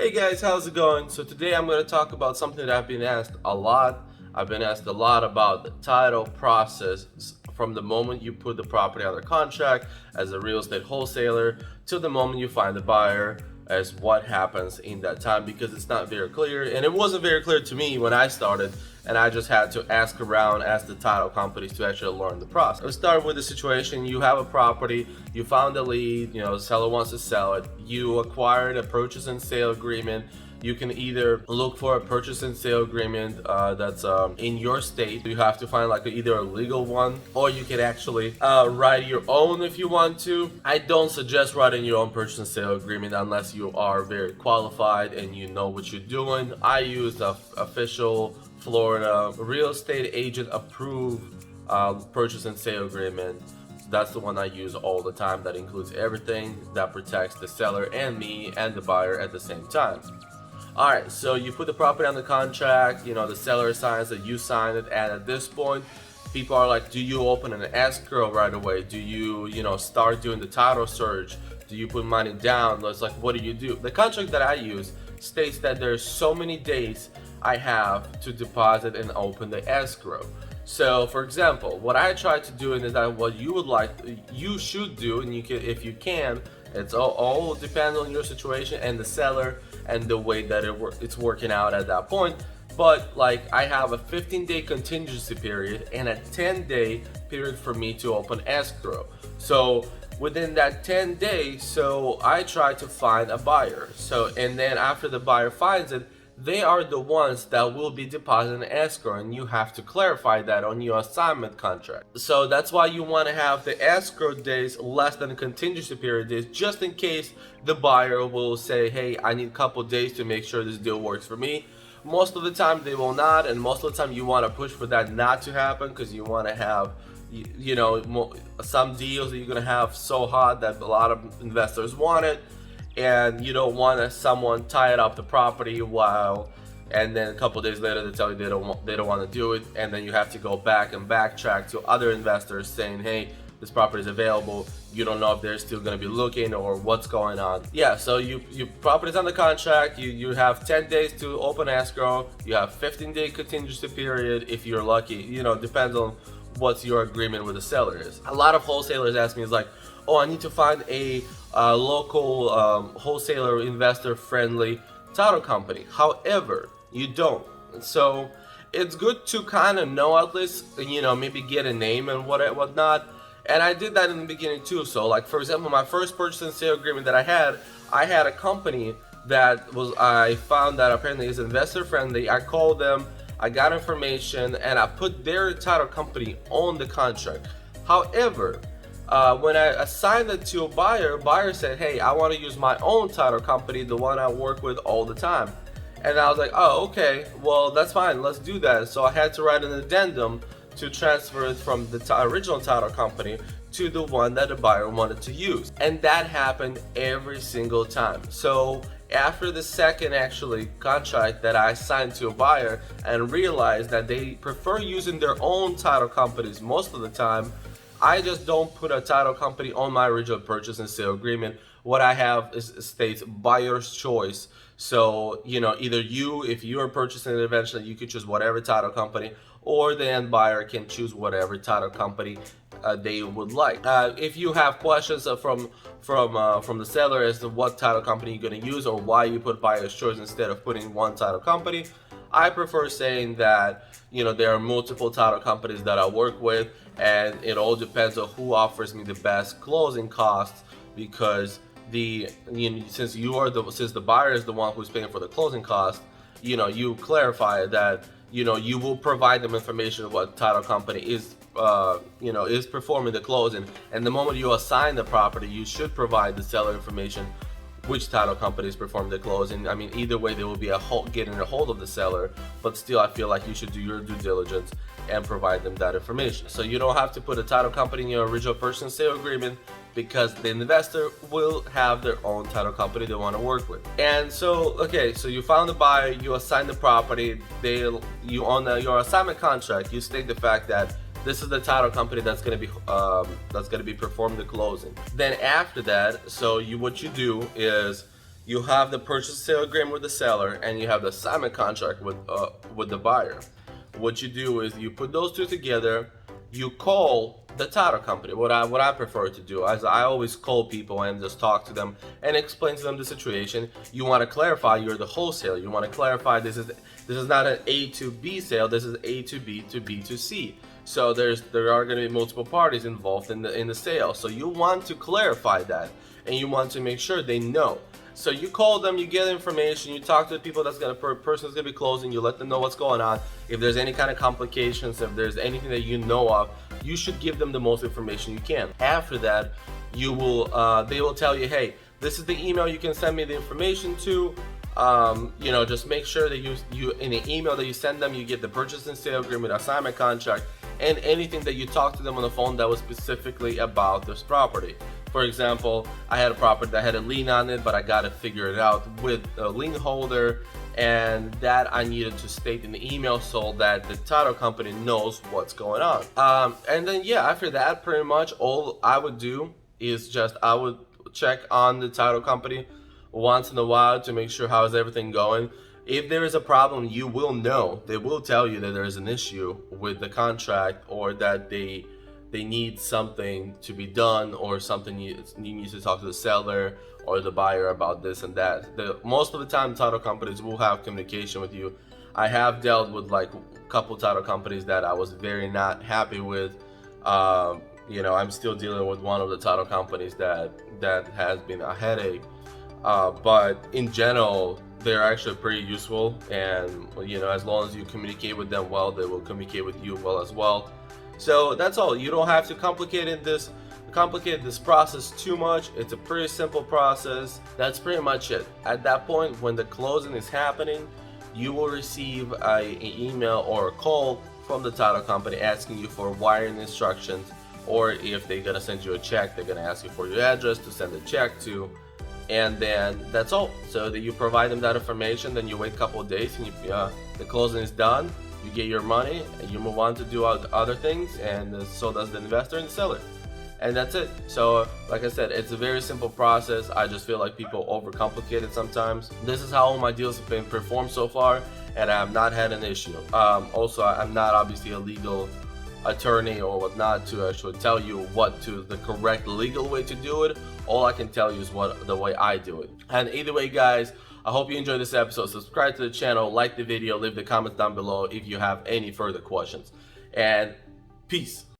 Hey guys, how's it going? So today I'm going to talk about something that I've been asked a lot. I've been asked a lot about the title process from the moment you put the property under contract as a real estate wholesaler to the moment you find the buyer, as what happens in that time, because it's not very clear, and it wasn't very clear to me when I started, and I just had to ask around, ask the title companies to actually learn the process. Let's start with the situation. You have a property, you found a lead, the seller wants to sell it, you acquired a purchase and sale agreement. You can either look for a purchase and sale agreement that's in your state. You have to find like either a legal one, or you can actually write your own if you want to. I don't suggest writing your own purchase and sale agreement unless you are very qualified and you know what you're doing. I use the official Florida real estate agent approved purchase and sale agreement. That's the one I use all the time. That includes everything that protects the seller and me and the buyer at the same time. Alright, so you put the property on the contract, the seller signs it, you sign it, and at this point, people are like, do you open an escrow right away? Do you, start doing the title search? Do you put money down? It's like, what do you do? The contract that I use states that there's so many days I have to deposit and open the escrow. So, for example, what I try to do is that what you should do, and you can, if you can, it's all depends on your situation and the seller and the way that it's working out at that point. But like, I have a 15-day contingency period and a 10-day period for me to open escrow. So within that 10 days, so I try to find a buyer. So, and then after the buyer finds it, they are the ones that will be depositing escrow, and you have to clarify that on your assignment contract. So that's why you want to have the escrow days less than the contingency period days, just in case the buyer will say, hey, I need a couple days to make sure this deal works for me. Most of the time they will not, and most of the time you want to push for that not to happen, because you want to have some deals that you're going to have so hot that a lot of investors want it, and you don't want someone tie it up the property and then a couple days later they tell you they don't want to do it, and then you have to go back and backtrack to other investors saying, hey, this property is available. You don't know if they're still going to be looking or what's going on. Yeah, so you property's on the contract. You have 10 days to open escrow. You have 15-day contingency period if you're lucky. Depends on what's your agreement with the seller is. A lot of wholesalers ask me, is like, oh, I need to find a local wholesaler, investor friendly title company. However, you don't. So it's good to kind of know at least, maybe get a name and whatnot. And I did that in the beginning too. So like, for example, my first purchase and sale agreement that I had a company that I found that apparently is investor friendly. I called them, I got information, and I put their title company on the contract. However, when I assigned it to a buyer said, hey, I want to use my own title company, the one I work with all the time. And I was like, oh, okay, well, that's fine, let's do that. So I had to write an addendum to transfer it from the original title company to the one that the buyer wanted to use. And that happened every single time. So after the second contract that I signed to a buyer and realized that they prefer using their own title companies most of the time, I just don't put a title company on my original purchase and sale agreement. What I have states buyer's choice. So, either if you are purchasing it eventually, you could choose whatever title company, or the end buyer can choose whatever title company they would like. If you have questions from the seller as to what title company you're going to use or why you put buyer's choice instead of putting one title company, I prefer saying that there are multiple title companies that I work with, and it all depends on who offers me the best closing costs, because since the buyer is the one who's paying for the closing cost, you clarify that you will provide them information of what title company is performing the closing, and the moment you assign the property, you should provide the seller information which title companies perform the closing. I mean, either way, there will be getting a hold of the seller, but still, I feel like you should do your due diligence and provide them that information. So you don't have to put a title company in your original purchase and sale agreement, because the investor will have their own title company they want to work with. And so, okay, so you found the buyer, you assign the property, on your assignment contract, you state the fact that this is the title company that's going to be performing the closing. Then after that, what you do is You have the purchase sale agreement with the seller, and you have the assignment contract with the buyer. What you do is you put those two together. You call the title company. What I prefer to do is I always call people and just talk to them and explain to them the situation. You want to clarify you're the wholesaler. You want to clarify this is not an A to B sale. This is A to B to B to C. So there are going to be multiple parties involved in the sale. So you want to clarify that, and you want to make sure they know. So you call them, you get information, you talk to the people person that's gonna be closing, you let them know what's going on. If there's any kind of complications, if there's anything that you know of, you should give them the most information you can. After that, they will tell you, hey, this is the email you can send me the information to. Just make sure that you in the email that you send them, you get the purchase and sale agreement, assignment contract, and anything that you talk to them on the phone that was specifically about this property. For example, I had a property that had a lien on it, but I got to figure it out with a lien holder, and that I needed to state in the email so that the title company knows what's going on. And then after that, pretty much all I would do is I would check on the title company once in a while to make sure how is everything going. If there is a problem, you will know. They will tell you that there is an issue with the contract, or that they need something to be done, or something you need to talk to the seller or the buyer about this and that. Most of the time, title companies will have communication with you. I have dealt with like a couple title companies that I was very not happy with. I'm still dealing with one of the title companies that has been a headache. But in general, they're actually pretty useful, and as long as you communicate with them well, they will communicate with you well as well. So that's all. You don't have to complicate this process too much. It's a pretty simple process. That's pretty much it. At that point, when the closing is happening, you will receive an email or a call from the title company asking you for wiring instructions, or if they're gonna send you a check, they're gonna ask you for your address to send a check to. And then that's all. So that you provide them that information, then you wait a couple of days, and the closing is done. You get your money, and you move on to do other things, and so does the investor and the seller. And that's it. So like I said, it's a very simple process. I just feel like people overcomplicate it sometimes. This is how all my deals have been performed so far, and I have not had an issue. Also, I'm not obviously a legal attorney or whatnot to actually tell you the correct legal way to do it. All I can tell you is the way I do it. And either way, guys, I hope you enjoyed this episode. Subscribe to the channel, like the video, leave the comments down below if you have any further questions. And peace.